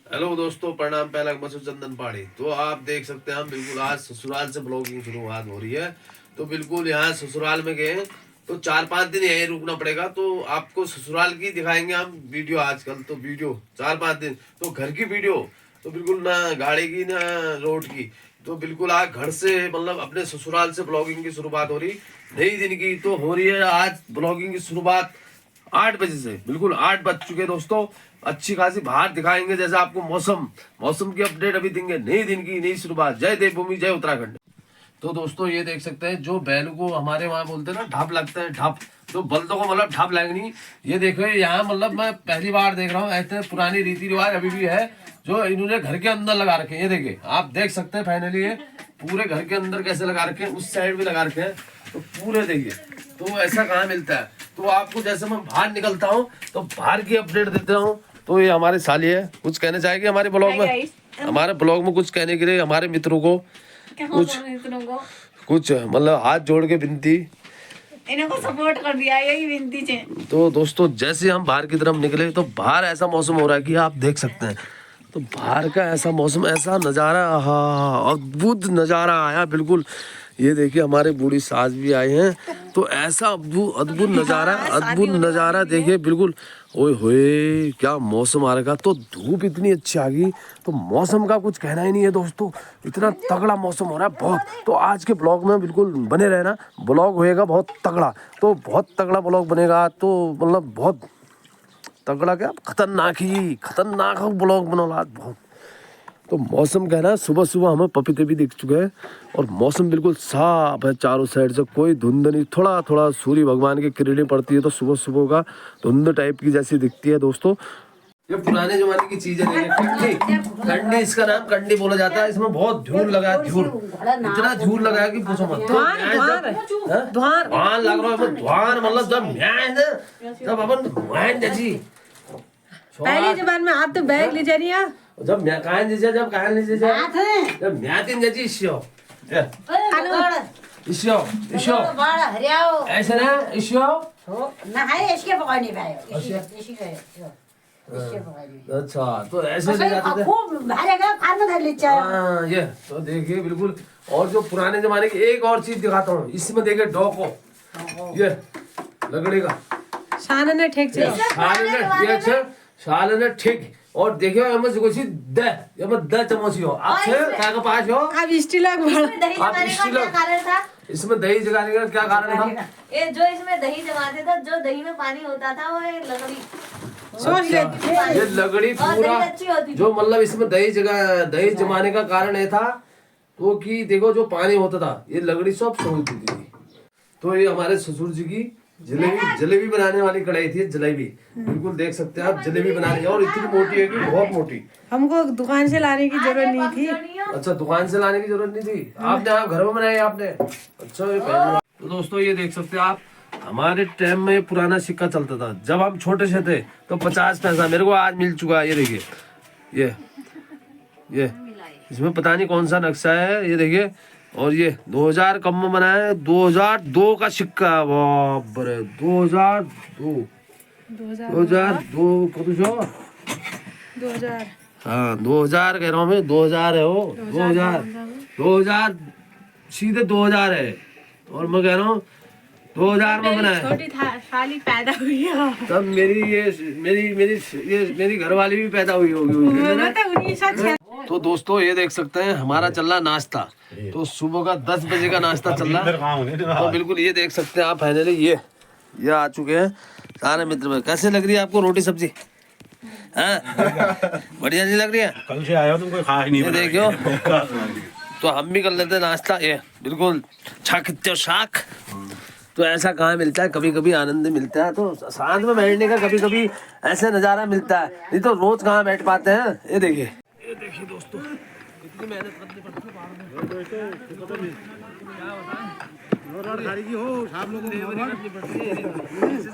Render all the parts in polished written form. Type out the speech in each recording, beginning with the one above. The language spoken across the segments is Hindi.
हेलो दोस्तों, प्रणाम। पहला मसूद चंदन पहाड़ी। तो आप देख सकते हैं हम बिल्कुल आज ससुराल से ब्लॉगिंग शुरुआत हो रही है। तो बिल्कुल यहाँ ससुराल में गए तो 4-5 दिन यहीं रुकना पड़ेगा। तो आपको ससुराल की दिखाएंगे हम वीडियो। आजकल तो वीडियो 4-5 दिन तो घर की वीडियो तो बिल्कुल ना गाड़ी की ना रोड की। तो बिल्कुल आज घर से मतलब अपने ससुराल से ब्लॉगिंग की शुरुआत हो रही, नई दिन की तो हो रही है। आज ब्लॉगिंग की शुरुआत 8 बजे से, बिल्कुल 8 बज चुके दोस्तों। अच्छी खासी बाहर दिखाएंगे, जैसे आपको मौसम की अपडेट अभी देंगे। नई दिन की नई शुरुआत। जय देवभूमि, जय उत्तराखंड। तो दोस्तों ये देख सकते हैं जो बैल को हमारे वहाँ बोलते हैं ना ढाप लगता है, ढाप। तो बल्दों को मतलब ढाप लगनी। ये देखो यहाँ मतलब मैं पहली बार देख रहा हूँ। ऐसे पुरानी रीति रिवाज अभी भी है जो इन्होंने घर के अंदर लगा रखे हैं। ये देखिए, आप देख सकते हैं फाइनली ये पूरे घर के अंदर कैसे लगा रखे हैं। उस साइड भी लगा रखे हैं। तो पूरे देखिए, तो ऐसा कहाँ मिलता है। तो आपको जैसे मैं बाहर निकलता हूँ तो बाहर की अपडेट देता हूँ। तो ये हमारे साली है, कुछ कहना चाहेगी हमारे ब्लॉग में, हमारे ब्लॉग में कुछ कहने के लिए हमारे मित्रों को कुछ मतलब हाथ जोड़ के विनती, इनको सपोर्ट कर दिया, यही विनती है। तो दोस्तों जैसे हम बाहर की तरफ निकले तो बाहर ऐसा मौसम हो रहा है कि आप देख सकते हैं। तो बाहर का ऐसा मौसम, ऐसा नज़ारा, हाँ अद्भुत नज़ारा आया बिल्कुल। ये देखिए हमारे बूढ़ी सास भी आए हैं। तो ऐसा अद्भुत नज़ारा देखिए बिल्कुल। ओए होए क्या मौसम आ रहा। तो धूप इतनी अच्छी आ गई तो मौसम का कुछ कहना ही नहीं है दोस्तों। इतना तगड़ा मौसम हो रहा है बहुत। तो आज के ब्लॉग में बिल्कुल बने रहना, ब्लॉग होएगा बहुत तगड़ा। तो बहुत तगड़ा ब्लॉग बनेगा। तो मतलब बहुत तगड़ा क्या, खतरनाक ब्लॉग बनोला आज बहुत। तो मौसम कहना है, सुबह सुबह हमें पपीते भी दिख चुके हैं और मौसम बिल्कुल साफ है चारों साइड से। कोई धुंध नहीं, थोड़ा थोड़ा सूर्य भगवान की किरणें पड़ती है तो सुबह सुबह का धुंध टाइप की जैसी दिखती है दोस्तों। ये पुराने जमाने की चीजें कंडी, इसका नाम कंडी बोला जाता है। इसमें बहुत धूल लगा है, इतना धूल लगा है कि पूछो मत। धुआं लग रहा है, धुआं मतलब जब अपन जैसी पहले जमाने में आप तो बैग ले जा रही है। जब म्यातिन जजी इश्यो ऐसे ना इश्यो ना है इसके पकड़ने भाई अच्छा। तो ऐसे ले जाते थे खूब भारेगा खाना धर लेचा। हाँ ये तो देखिए बिल्कुल। और जो पुराने जमाने की एक और चीज दिखाता हूँ, इसमें देखिए डोको, ये लकड़ी का शान ने ठेक शाल ने ठीक। और देखियो एम से कुछ द चम्मच हो आपसे क्या का पास हो। अब स्टील इसमें दही जमाने का क्या कारण था? ये जो इसमें दही जमाते थे, जो दही में पानी होता था वो ये लकड़ी सोच लेती थी। ये लकड़ी पूरा जो मतलब इसमें दही जमाने का कारण ये था तो कि देखो जो पानी होता था ये लकड़ी सब सोचती थी। तो ये हमारे ससुर जी की जलेबी बनाने वाली कढ़ाई थी। जलेबी बिल्कुल देख सकते हैं आप, जलेबी बनाने। और इतनी मोटी है कि बहुत मोटी। हमको दुकान से लाने की जरूरत नहीं थी। अच्छा, दुकान से लाने की जरूरत नहीं थी, आपने आप घर में बनाई आपने। अच्छा ये पहली। तो दोस्तों ये देख सकते हैं आप, हमारे टाइम में पुराना सिक्का चलता था जब हम छोटे से थे तो 50 पैसा मेरे को आज मिल चुका है। ये देखिए ये इसमें पता नहीं कौन सा नक्शा है, ये देखिए। और ये 2000 कम में बना है, 2002 का सिक्का। बाप रे 2002 हाँ 2000 कह रहा हूँ मैं, 2000 है वो। 2000 सीधे 2000 है। और मैं कह रहा हूँ 2000 में बना है। छोटी साली पैदा हुई है तब मेरी घरवाली भी पैदा हुई होगी। तो दोस्तों ये देख सकते हैं हमारा चल रहा नाश्ता। तो सुबह का 10 बजे का नाश्ता चल रहा है। तो बिल्कुल ये देख सकते हैं आप फाइनली ये आ चुके हैं सारे मित्र। कैसे लग रही है आपको रोटी सब्जी? हाँ बढ़िया नहीं लग रही है? कल से आया तुमको खा ही नहीं देखियो। तो हम भी कर लेते हैं नाश्ता। ये बिल्कुल शाक। तो ऐसा कहाँ मिलता है, कभी कभी आनंद मिलता है। तो साथ में बैठने का कभी कभी ऐसा नज़ारा मिलता है, नहीं तो रोज कहाँ बैठ पाते हैं। ये देखिए दोस्तों कितनी मेहनत करनी पड़ती है।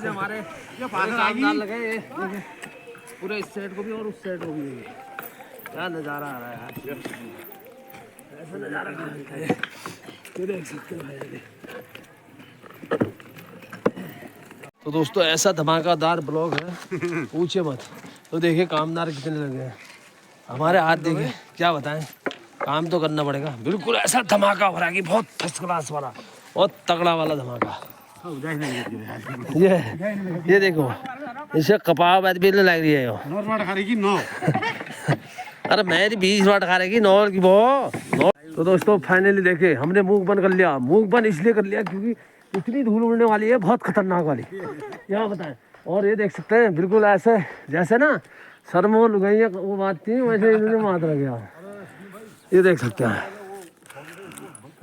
हमारे पूरे इस साइड को भी और उस साइड को भी क्या नज़ारा आ रहा है यार। ऐसा नज़ारा कहाँ मिलता है, ये देख सकते हो भाई। तो दोस्तों ऐसा धमाकेदार ब्लॉग है पूछे मत। तो देखिए कामदार कितने लगे हैं, हमारे हाथ देखिए, क्या बताएं, काम तो करना पड़ेगा। बिल्कुल ऐसा धमाका हो रहा है कि बहुत फर्स्ट क्लास वाला, बहुत तगड़ा वाला धमाका। ये देखो इसे कपाव बात भी लग रही है यो। अरे मेरी 20 वाट खा रहेगी नौ की वो। तो दोस्तों फाइनली देखे हमने मुंह बंद कर लिया। मुंह बंद इसलिए कर लिया क्योंकि इतनी धूल उड़ने वाली है, बहुत खतरनाक वाली, क्या बताएं। और ये देख सकते हैं बिल्कुल ऐसे जैसे ना सर में लुगाइयाँ वो बात थी वैसे इन्होंने मात रख गया। ये देख सकते हैं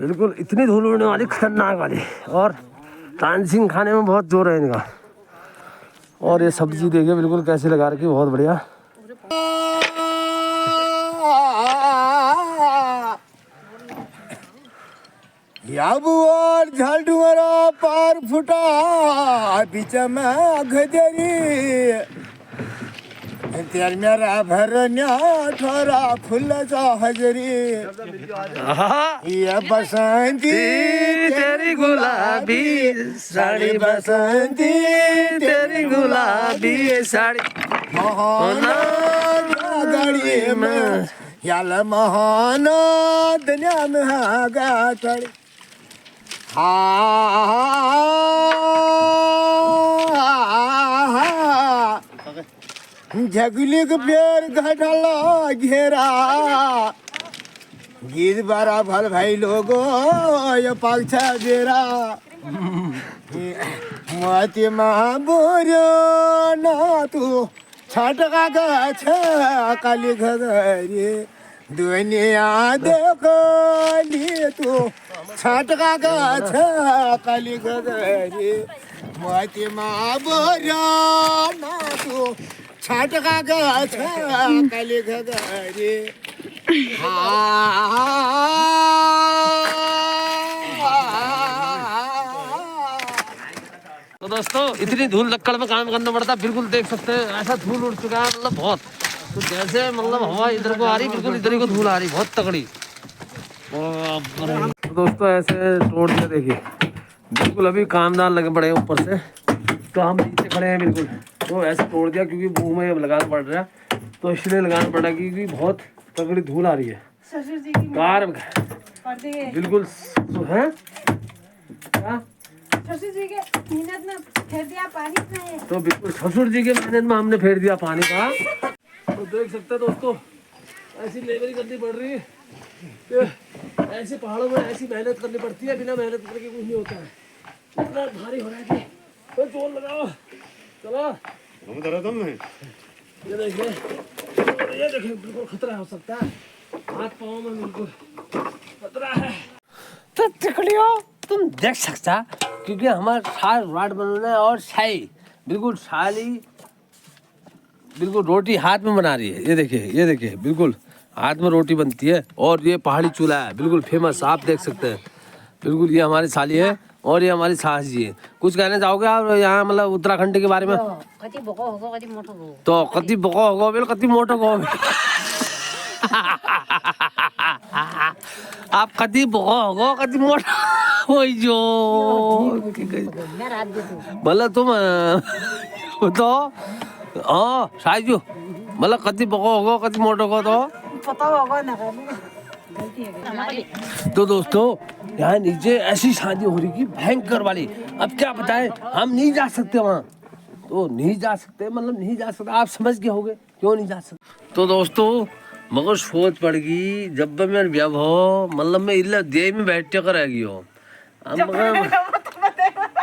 बिल्कुल इतनी धूल उड़ने वाली, खतरनाक वाली। और डांसिंग खाने में बहुत जोर है इनका। और ये सब्जी देखिए बिल्कुल कैसे लगा रखी, बहुत बढ़िया। याबुआर झालडुआरा पार फुटा बीच में गजरी त्यार मेरा भरन्या ठोरा फुलाचा हजरी ये बसंती तेरी गुलाबी साड़ी, बसंती तेरी गुलाबी साड़ी, महाना गाड़ी में याल महाना दुनिया में हागा चढ़ी झगली के पेड़ घटला घेरा गीत बारा भल भाई लोगो ये पक्षा बेरा मती बोरो ना तू छटका गछ काली घगरी दुनिया देखली तू छटका गछ काली घगरी मती बोरो ना तू छटका गछ काली घगरी तो दोस्तों इतनी धूल लक्कड़ में काम करना पड़ता है। बिल्कुल देख सकते हैं ऐसा धूल उड़ चुका है, मतलब बहुत। तो जैसे मतलब हवा इधर को आ रही, बिल्कुल इधर ही को धूल आ रही, बहुत तगड़ी। तो दोस्तों ऐसे तोड़ दिया देखिए, बिल्कुल अभी कामदार लगे पड़े हैं ऊपर से, तो हम नीचे खड़े हैं बिल्कुल। तो ऐसे तोड़ दिया क्योंकि मुँह में लगाना पड़ रहा है, तो इसलिए लगाना पड़ा क्योंकि बहुत तगड़ी धूल आ रही है कार बिल्कुल है। क्या ससुर जी के मेहनत में फेर दिया पानी में, तो बिल्कुल ससुर जी के मेहनत में हमने फेर दिया पानी का। तो देख सकते हैं दोस्तों ऐसी लेबरी करनी पड़ रही है, ऐसे पहाड़ों में ऐसी मेहनत करनी पड़ती है, बिना मेहनत करके कुछ नहीं होता है। इतना भारी हो रहा है कि जोर लगाओ, चलो ये देखिए बिल्कुल खतरा हो सकता है, हाथ पाँव में बिल्कुल खतरा है। तो चिकड़ियों तुम देख सकता क्योंकि हमारा साल राट बनाना है और शाही बिल्कुल साली बिल्कुल रोटी हाथ में बना रही है। ये देखिए बिल्कुल हाथ में रोटी बनती है। और ये पहाड़ी चूल्हा है बिल्कुल फेमस, आप देख सकते हैं। बिल्कुल ये हमारी साली है और ये हमारी सास जी है। कुछ कहना चाहोगे आप यहाँ मतलब उत्तराखंड के बारे में? कति बको होगा कति मोटो होगा, तो कति बको होगा बिल कति मोटो होगा आप कति बको होगा कति मोटा वही जो मतलब तुम तो हाँ साइजू मतलब कति बको होगा कति मोटो होगा तो पता होगा ना गलती है। तो दोस्तों यहाँ नीचे ऐसी शादी हो रही थी भयंकर वाली, अब क्या बताएं, हम नहीं जा सकते वहाँ, तो नहीं जा सकते मतलब नहीं जा सकते, आप समझ गए होंगे क्यों नहीं जा सकते। तो दोस्तों मगर सोच पड़ गई जब मैं ब्याह हो मतलब मैं इल्ला देह में बैठ कर रह गई हो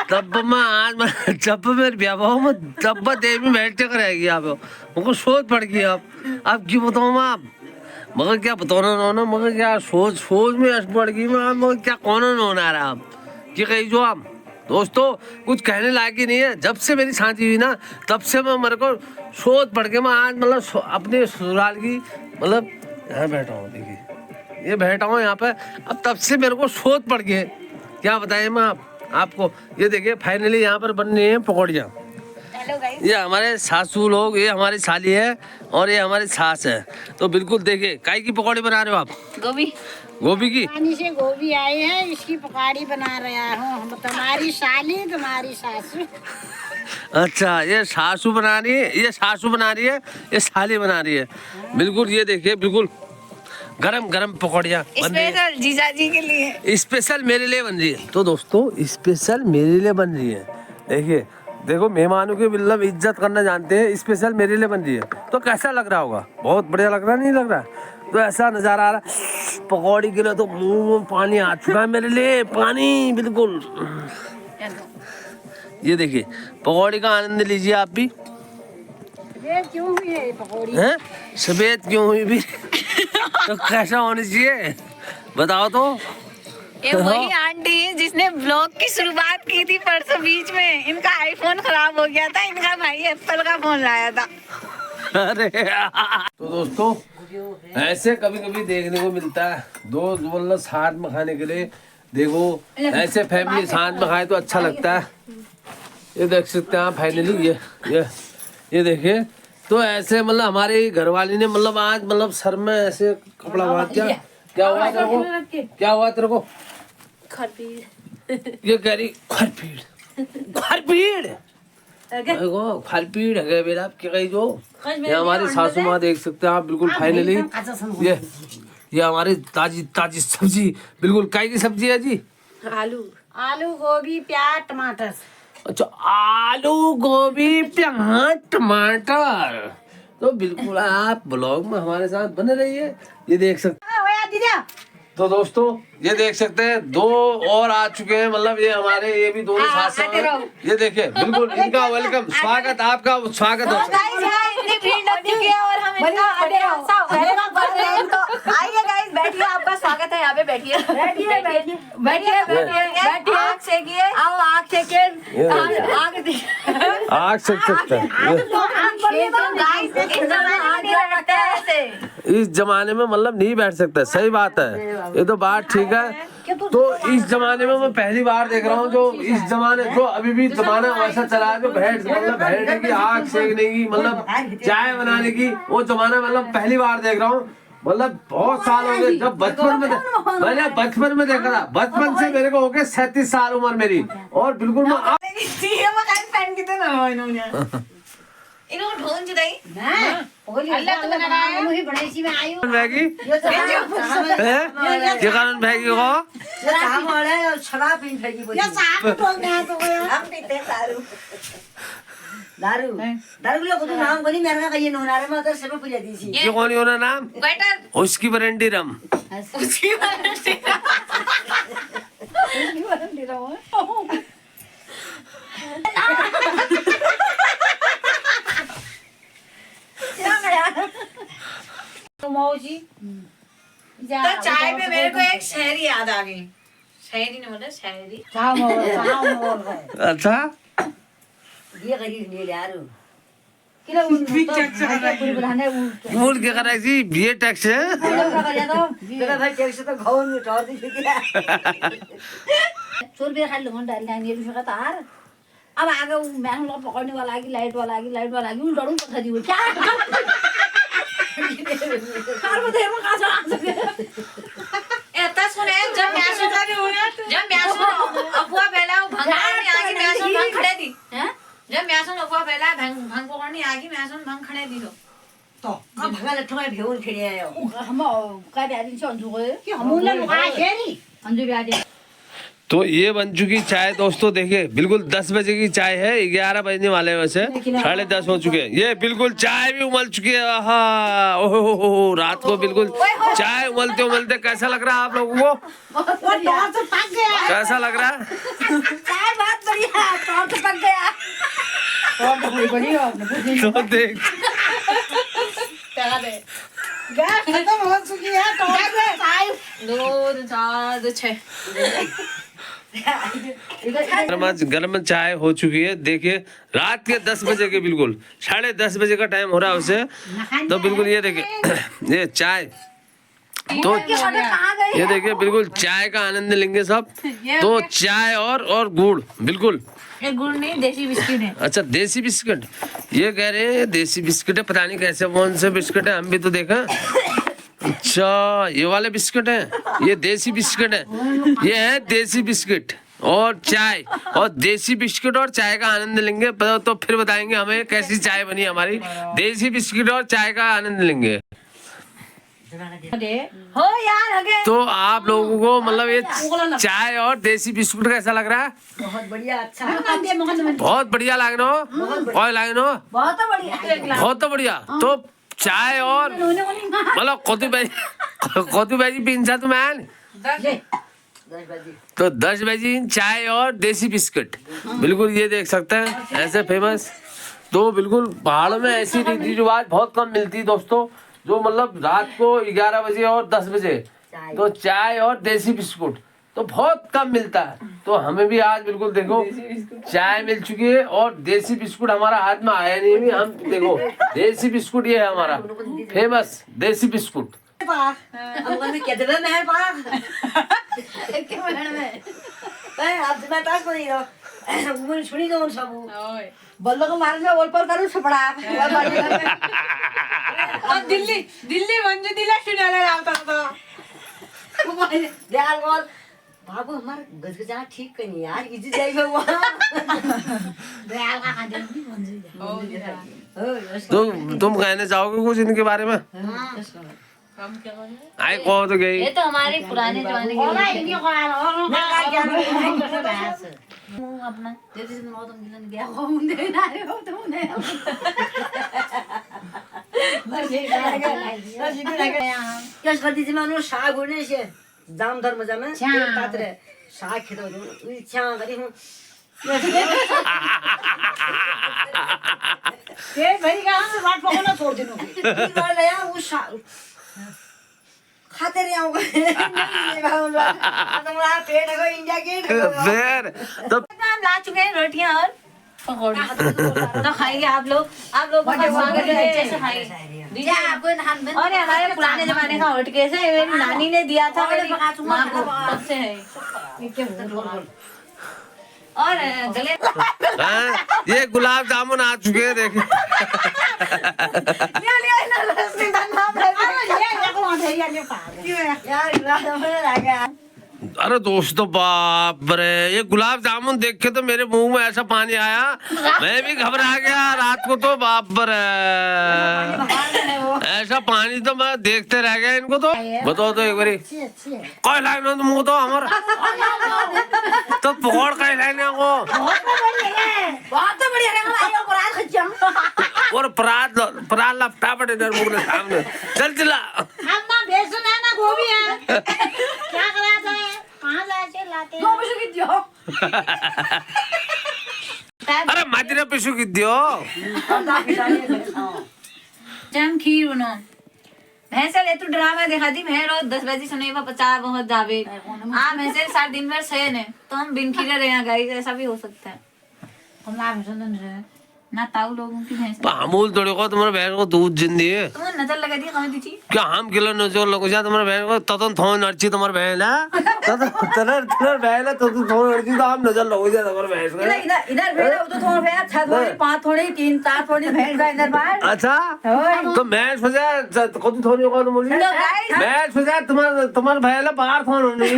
तब मैं आज जब मेरे ब्याह हो मैं तब देह में बैठ कर रह गई आप मगर सोच पड़ गई। आप क्यों बताऊँ मैं आप मगर क्या बताना ना मगर क्या सोच में अस पड़ गई मैं मगर क्या कौन होना रहा आप कि कही जो आप दोस्तों कुछ कहने लायक ही नहीं है। जब से मेरी शादी हुई ना तब से मैं मेरे को सोच पड़ के मैं आज मतलब अपने ससुराल की मतलब यहाँ बैठा हूँ, देखिए ये बैठा हूँ यहाँ पे, अब तब से मेरे को सोच पड़ गए क्या बताएं मैं आपको। ये देखिए फाइनली यहाँ पर बन रही है पकौड़ियाँ। ये हमारे सासू लोग, ये हमारी साली है और ये हमारी सास है। तो बिल्कुल देखिए काई की पकौड़ी बना रहे हो आप? गोभी की। पानी से गोभी आए हैं, इसकी पकौड़ी बना रहा हूँ। हम तुम्हारी साली तुम्हारी सासू। अच्छा, ये सासू बना रही है, ये सासू बना रही है, ये साली बना रही है। बिल्कुल ये देखिए, बिल्कुल गरम गरम पकौड़ियाँ बन रही है, जीजा जी के लिए स्पेशल मेरे लिए बन रही है। तो दोस्तों स्पेशल मेरे लिए बन रही है। देखिए, देखो मेहमानों की मतलब इज्जत करना जानते हैं, स्पेशल मेरे लिए बन रही है। तो कैसा लग रहा होगा? बहुत बढ़िया लग रहा, नहीं लग रहा? तो ऐसा नज़ारा आ रहा, पकौड़ी के लिए तो मुंह में पानी आ चुका है मेरे लिए, पानी बिल्कुल। ये देखिए, पकौड़ी का आनंद लीजिए आप भी। ये क्यों हुई है पकौड़ी? हैं? सफेद क्यों हुई भी? तो कैसा होनी चाहिए बताओ तो। ये वही आंटी है जिसने ब्लॉग की शुरुआत की थी परसों बीच में। इनका आईफोन खराब हो गया था, इनका भाई एप्पल का फोन लाया था। अरे तो दोस्तों ऐसे कभी कभी देखने को मिलता है, दोस्त मतलब साथ में खाने के लिए। देखो ऐसे फैमिली साथ में खाए तो अच्छा लगता है। ये देख सकते हैं आप फाइनली, ये देखिए। तो ऐसे मतलब हमारे घर वाली ने मतलब आज मतलब सर में ऐसे कपड़ा बांध दिया। क्या हुआ तेरे को? क्या हुआ तेरे को? ये कह रही खरपीड़ खरपीड़ है मेरा। आप क्या कही जो ये हमारी सासू माँ देख सकते हैं आप बिल्कुल फाइनली। ये हमारी ताजी ताजी सब्जी, बिल्कुल काई की सब्जी है जी? आलू गोभी प्याज टमाटर। अच्छा, आलू गोभी प्याज टमाटर। तो बिल्कुल आप ब्लॉग में हमारे साथ बने रहिए। ये देख सकते तो दोस्तों ये देख सकते हैं, दो और आ चुके हैं, मतलब ये हमारे ये भी दोनों साथ साथ हैं। ये देखिए बिल्कुल इनका वेलकम, स्वागत, आपका स्वागत हो। इतनी भीड़ लग चुकी है और हम इतना आइए गाइस, बैठिए, आपका स्वागत है। यहाँ पे बैठिए आग सेकिए, आओ आग सेके, आग सेक सकते हैं। इस जमाने में मतलब नहीं बैठ सकते, सही बात है, ये तो बात ठीक है। तो इस जमाने में मैं पहली बार देख रहा हूँ जो इस जमाने जो अभी भी जमाना वैसा चला है, जो बैठने की आग सेकने की मतलब चाय बनाने की, वो जमाना मतलब पहली बार देख रहा हूँ। मतलब बहुत साल हो गए, जब बचपन में मैंने बचपन में देखा था, बचपन से मेरे को हो गए 37 साल उम्र मेरी, और बिल्कुल मैं इन्होंने ढोन जुदाई अल्लाह तो लगाया मुझे बड़ेसी में आई हूं। भैगी क्या कारण भैगी को ये काम वाला है, शराब पी भैगी बोली। ये साहब बोल रहे हैं तो हम पीते दारू लोग तो नाम बोली मेरे का ये नोनारे में उधर सब पूजा दी सी। ये कौन है ना नाम? वेटर उसकी वारंटी रम, उसकी वारंटी मौजी तो चाय में मेरे को एक शायरी याद आ गई। शायरी नहीं मतलब शायरी। अच्छा ये गरीब नहीं यार किला उन मूल क्या कर रही थी? बीए टैक्स है मेरा भाई टैक्स तो घाव में उतार दी क्या चोर भी खाली लोगों डाल नहीं ये का तार। अब आगे मैं हम लोग पकड़ने वाला आ गई, लाइट वाला आ गई उन डरू पकड़ दी वो क्या कार में देर में कहां से आ सके एता सुने जब म्यासुन अफवाह फैला भंग आगे म्यासुन भंग खड़े दी हैं। जब म्यासुन अफवाह फैला भंग पकड़नी आगे म्यासुन भंग खड़े दी तो भगा लट्ठो में भेउन खेड़े आयो हम का दिन से अंजू गए कि हम लोग लगा शेरी अंजू ब्याह। तो ये बन चुकी चाय दोस्तों, देखिए बिल्कुल 10 बजे की चाय है, 11 बजने वाले हैं वैसे, 10:30 हो चुके हैं। ये बिल्कुल चाय भी उमल चुकी है। आहा ओहो, रात को बिल्कुल चाय उमलते उमलते कैसा लग रहा है आप लोगों को? कैसा लग रहा है? चाय बहुत बढ़िया तो पक गया तो देख गैस खत्म हो चुकी है तो चाय 2 4 6 गर्म चाय हो चुकी है। देखिए रात के 10 बजे के बिल्कुल 10:30 बजे का टाइम हो रहा है उसे। तो बिल्कुल ये देखिए ये चाय, तो ये देखिए बिल्कुल चाय का आनंद लेंगे सब। तो चाय और गुड़, बिल्कुल ये गुड़ नहीं देसी बिस्किट है। अच्छा देसी बिस्किट, ये कह रहे हैं देसी बिस्किट है, पता नहीं कैसे कौन से बिस्किट है, हम भी तो देखा। अच्छा ये वाले बिस्किट हैं, ये देसी बिस्किट है, ये है देसी बिस्किट और चाय, और देसी बिस्किट और चाय का आनंद लेंगे तो फिर बताएंगे हमें कैसी चाय बनी हमारी। देसी बिस्किट और चाय का आनंद लेंगे। हो यार आगे तो आप लोगों को मतलब ये चाय और देसी बिस्कुट कैसा लग रहा है? बहुत बढ़िया अच्छा बहुत बढ़िया लग रहा हो, और लग रहा हो बहुत बढ़िया बहुत तो बढ़िया। तो चाय और मतलब कोती भाजी पिंचा तो मैन तो 10 बजे चाय और देसी बिस्किट, बिल्कुल ये देख सकते हैं ऐसे फेमस। तो बिल्कुल पहाड़ों में ऐसी रीति रिवाज बहुत कम मिलती है दोस्तों, जो मतलब रात को 11 बजे और 10 बजे तो चाय और देसी बिस्कुट तो बहुत कम मिलता है। तो हमें भी आज बिल्कुल देखो चाय मिल चुकी है और देसी बिस्कुट हमारा हाथ में आया नहीं भी। हम देखो देसी बिस्कुट ये है हमारा फेमस देसी बिस्कुट। बल्लो को मारने में ओलपल करू छपड़ा दिल्ली दिल्ली मंजू दिला सुनायला लावतात दयाल बोल बाबू हमारा गजगजा ठीक कहीं यार इजी जाई बाबू दयाल का खाते तो तुम कहने चाहोगे कुछ इनके बारे में? आए कहो तो गई ये तो हमारे पुराने जमाने की अपना जैसे तुम तुम मिलन गया हो मुंडे ना रे हो तुमने क्या कर दीजिए मानो साग होने से जाम धर्म जामे तातरे साग खेतो उई छा गरी हूं ये भाई का हम बात पकड़ना छोड़ देनो बोल रहा वो खाते रहे होगा तुम्हारा पेट है इंडिया गेट फिर तो हम ला चुके हैं रोटियां और पकौड़ी तो खाइए आप लोग का स्वागत है, अच्छे से खाइए। और ये हमारे पुराने जमाने का हॉट केस है, मेरी नानी ने दिया था मेरी माँ को, तब से है। और गले ये गुलाब जामुन आ चुके हैं देखिए। अरे दोस्तों बाप रे, ये गुलाब जामुन देख के तो मेरे मुंह में ऐसा पानी आया, मैं भी घबरा गया रात को। तो बाप रे ऐसा पानी तो मैं देखते रह गया इनको। तो बताओ तो एक बारी कोई लाइन हो तुमको तो हमारा तो पकौड़ का लाइन को बहुत बढ़िया और परात लपटा पड़े इधर मुंह सामने। चल चला हम ना बेसन है ना गोभी है क्या कराता है कहाँ जाके लाते हैं गोभी की दियो अरे मातिरा पिसु की दियो जम खीर बनो भैंसे ले तू ड्रामा दिखा दी मैं रोज 10 बजे सुने पचार बहुत जावे भैंसे सारे दिन भर सहे ने तो हम बिन खीरे रहे गाइस, ऐसा भी हो सकता है। हम ना भैंस रहे ना ताऊ लोगों की भैंस अमूल थोड़ी को तुम्हारे बहन को दूध जिंदी है तुम नजर लगा दी कहाँ दी क्या हम किलो नजर लगो जा तुम्हारे बहन को ततन थोन नर्ची तुम्हारे बहन है ततर बहन है ततन थोन नर्ची तो हम नजर लगो जा तुम्हारे बहन को इधर इधर भेड़ा तो थोड़ा भेड़ा छह थोड़ी पांच थोड़ी तीन चार थोड़ी भेड़ का इधर बाहर अच्छा तो मैं सोचा कौन थोड़ी होगा तुम बोली मैं सोचा तुम्हारे बहन है बाहर थोन नहीं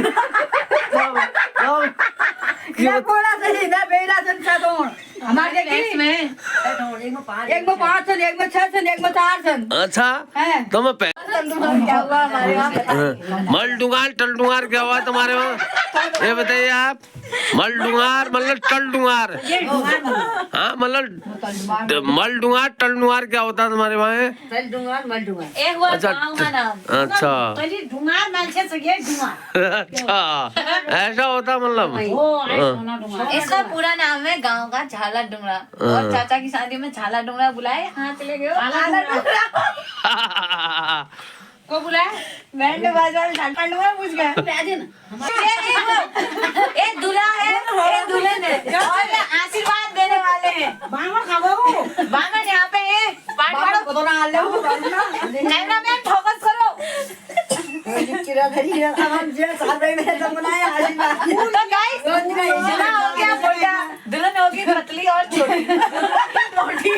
क्या बोला सही इधर भेड़ा से छह थोड़ हमारे भैंस में एक में 5 सन एक में 6 सन एक में 4 सन अच्छा तो मैं क्या हुआ हमारे वहाँ मलडुंगार टलडुंगार क्या हुआ तुम्हारे वहाँ ये बताइए आप। मलडुंगार मतलब टलडुंगार हाँ मतलब मलडुंगार टलडुंगार क्या होता है तुम्हारे वहाँ? मलडुंगार एक हुआ अच्छा गाँव का नाम। अच्छा डुंगार मानसे से ये डुंगार अच्छा ऐसा होता मतलब इसका पूरा नाम है गांव का झाला डुंगरा। और चाचा की शादी में झाला डुंगरा बुलाए, हाँ चले गए झाला डुंगरा को बुलाए बैंड बाजा झाला डुंगरा पूछ गए ये दूल्हा है ये दुल्हन है और आशीर्वाद देने वाले हैं। बामन यहाँ पे है कैमरामैन फोकस करो। तो गाइस दूल्हा हो गया दुल्हन होगी पतली और छोटी मोटी